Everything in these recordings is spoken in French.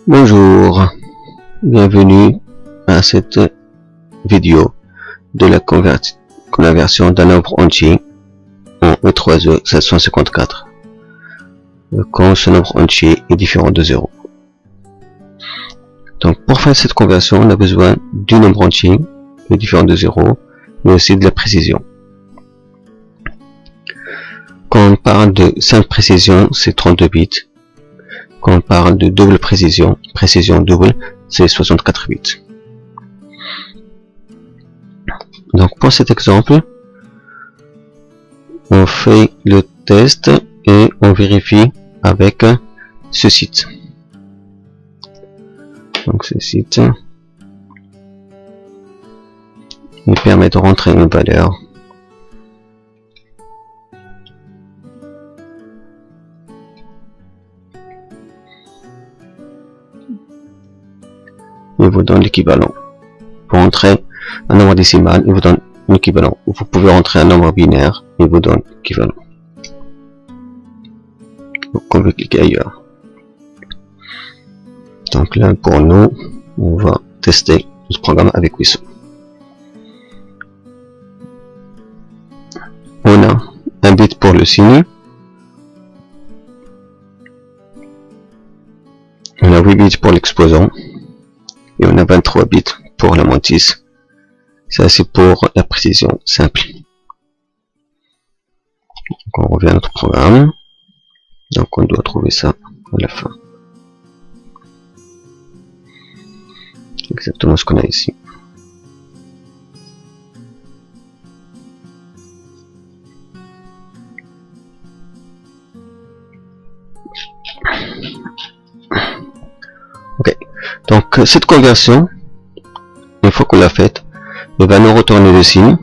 Bonjour, bienvenue à cette vidéo de la conversion d'un nombre entier en E3E 754 quand ce nombre entier est différent de 0. Donc pour faire cette conversion, on a besoin du nombre entier qui est différent de 0, mais aussi de la précision. Quand on parle de simple précision, c'est 32 bits. Quand on parle de double précision, double, c'est 64 bits. Donc pour cet exemple, on fait le test et on vérifie avec ce site. Donc ce site, il permet de rentrer une valeur. Il vous donne l'équivalent. Pour entrer un nombre décimal, il vous donne l'équivalent. Vous pouvez rentrer un nombre binaire, il vous donne l'équivalent. Donc on va cliquer ailleurs. Donc là pour nous, on va tester ce programme avec Wissou. On a un bit pour le signe. On a 8 bits pour l'exposant. Et on a 23 bits pour la mantis. Ça c'est pour la précision simple. Donc on revient à notre programme. Donc on doit trouver ça à la fin. Exactement ce qu'on a ici. Ok. Donc cette conversion, une fois qu'on l'a faite, il va nous retourner le signe,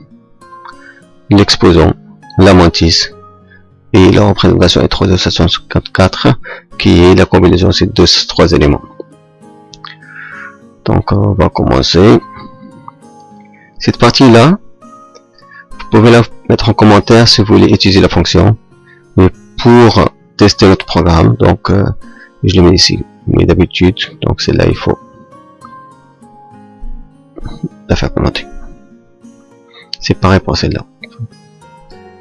l'exposant, la mantis et la représentation E3E 754 qui est la combinaison de ces trois éléments. Donc on va commencer. Cette partie là, vous pouvez la mettre en commentaire si vous voulez utiliser la fonction. Mais pour tester notre programme, donc je le mets ici. Mais d'habitude, donc c'est là il faut la faire commenter. C'est pareil pour celle-là.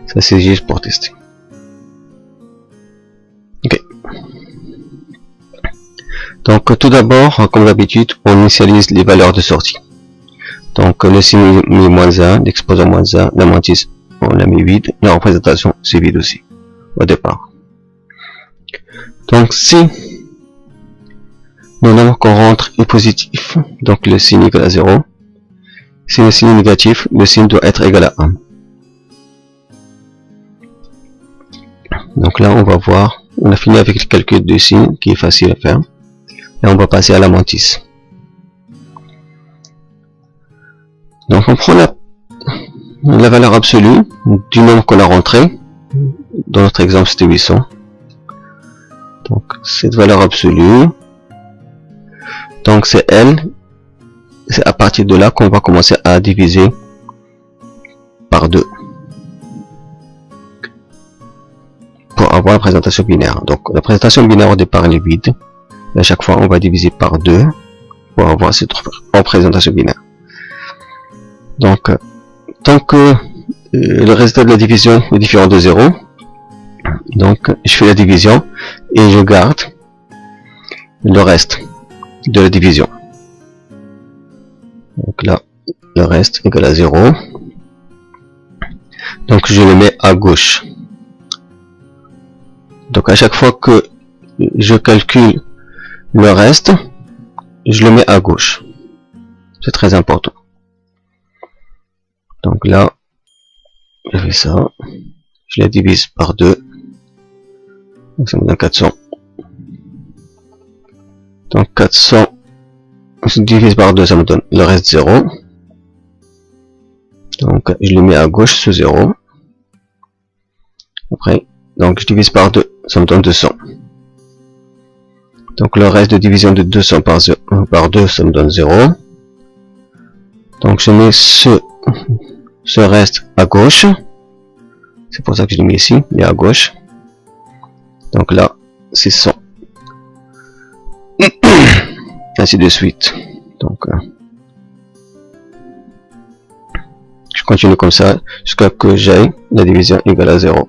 Ça c'est juste pour tester. Ok. Donc tout d'abord, comme d'habitude, on initialise les valeurs de sortie. Donc le signe met -1, l'exposant -1, la mantis on l'a mis vide, la représentation c'est vide aussi au départ. Donc si le nombre qu'on rentre est positif, donc le signe égal à 0. Si le signe est négatif, le signe doit être égal à 1. Donc là on va voir, on a fini avec le calcul du signe qui est facile à faire. Et on va passer à la mantis. Donc on prend la valeur absolue du nombre qu'on a rentré. Dans notre exemple c'était 800. Donc cette valeur absolue, donc c'est elle, c'est à partir de là qu'on va commencer à diviser par 2 pour avoir la présentation binaire. Donc la présentation binaire au départ elle est vide. Et à chaque fois on va diviser par 2 pour avoir cette représentation binaire. Donc tant que le résultat de la division est différent de 0, donc je fais la division et je garde le reste de la division. Donc là le reste égale à 0, donc je le mets à gauche. Donc à chaque fois que je calcule le reste, je le mets à gauche. C'est très important. Donc là je fais ça, je la divise par 2, donc ça me donne 400. Donc 400 je divise par 2, ça me donne le reste 0. Donc je le mets à gauche ce 0. Après, donc je divise par 2, ça me donne 200. Donc le reste de division de 200 par 2, ça me donne 0. Donc je mets ce reste à gauche. C'est pour ça que je l'ai mis ici, il est à gauche. Donc là, c'est 100. ainsi de suite. Donc je continue comme ça jusqu'à que j'ai la division égale à 0.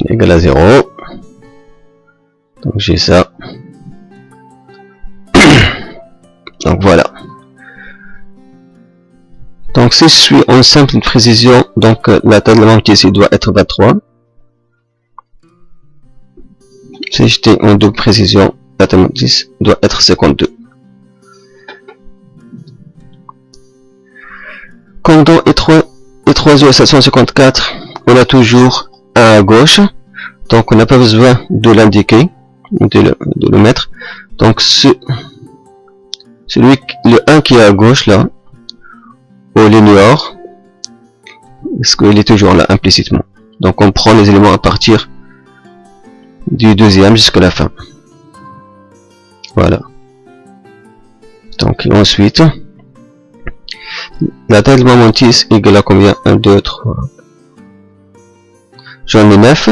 Égal à 0. Donc j'ai ça. Donc voilà. Donc si je suis en simple précision, donc la taille de la mantis doit être 23. Si j'étais en double précision, la taille de la mantis doit être 52. Comme dans E3O 754, on a toujours 1 à gauche, donc on n'a pas besoin de l'indiquer, de le mettre. Donc le 1 qui est à gauche là, au l'ignore, parce qu'il est toujours là implicitement. Donc on prend les éléments à partir du deuxième jusqu'à la fin. Voilà. Donc ensuite, la taille de ma mantis égale à combien? 1, 2, 3. J'en ai 9.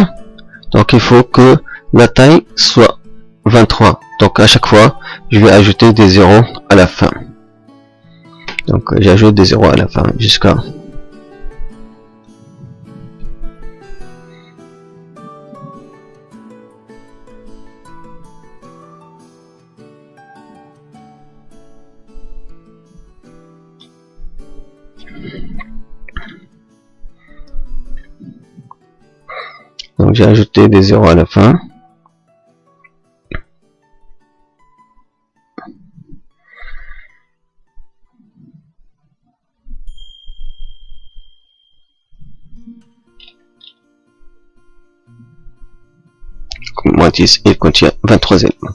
Donc il faut que la taille soit 23. Donc à chaque fois, je vais ajouter des zéros à la fin. Donc j'ajoute des zéros à la fin jusqu'à... Donc j'ai ajouté des zéros à la fin. Mantis, il contient 23 éléments.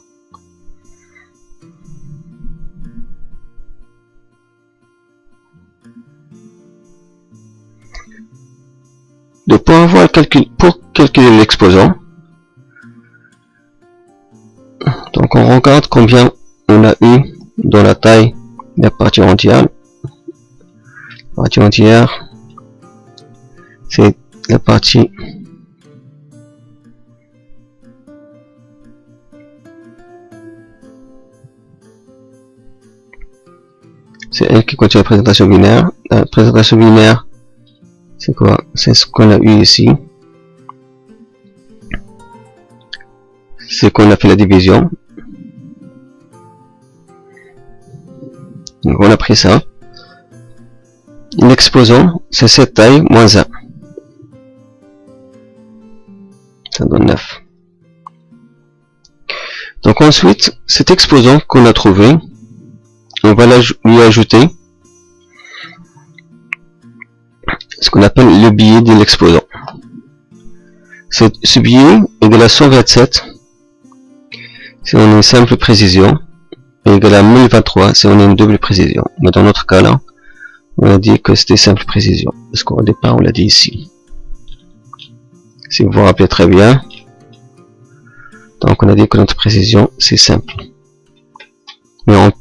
Donc pour calculer l'exposant, donc on regarde combien on a eu dans la taille de la partie entière. La partie entière, c'est la partie c'est elle qui contient la présentation binaire. La présentation binaire, c'est quoi? C'est ce qu'on a eu ici. C'est qu'on a fait la division. Donc on a pris ça. L'exposant, c'est cette taille moins 1. Ça donne 9. Donc ensuite, cet exposant qu'on a trouvé, on va lui ajouter ce qu'on appelle le biais de l'exposant. Ce biais est égal à 127 si on a une simple précision, et égal à 1023 si on a une double précision. Mais dans notre cas là, on a dit que c'était simple précision, parce qu'au départ on l'a dit ici. Si vous vous rappelez très bien, donc on a dit que notre précision c'est simple. Mais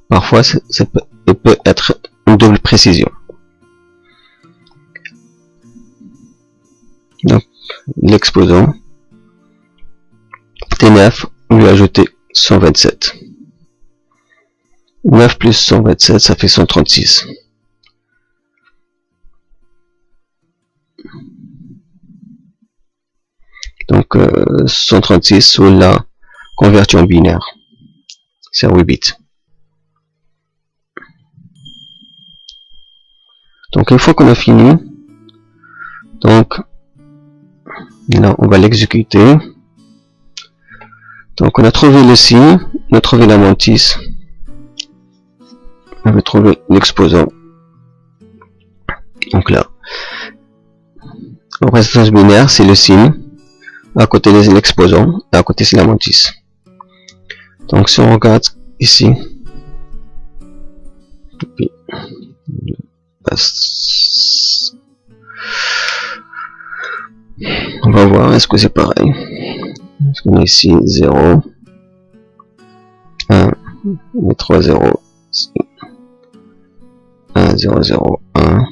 parfois ça peut être une double précision. Donc l'exposant T9, on lui a ajouté 127. 9 plus 127, ça fait 136. Donc 136, on l'a converti en binaire. C'est 8 bits. Donc une fois qu'on a fini, donc là on va l'exécuter. Donc on a trouvé le signe, on a trouvé la mantis, on va trouver l'exposant. Donc là, la représentation binaire c'est le signe, à côté c'est l'exposant, et à côté c'est la mantis. Donc si on regarde ici, on va voir est-ce que c'est pareil. Parce qu'on a ici 0, 1, et 3 0. 0,001.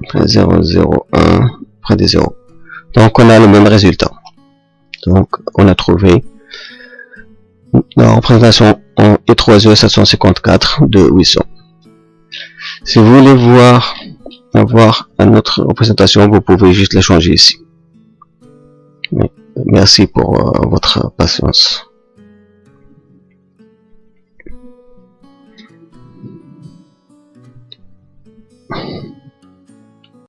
Après 0,01, près des 0. Donc on a le même résultat. Donc on a trouvé la représentation en I3E 754 de 800. Si vous voulez avoir une autre représentation, vous pouvez juste la changer ici. Merci pour votre patience.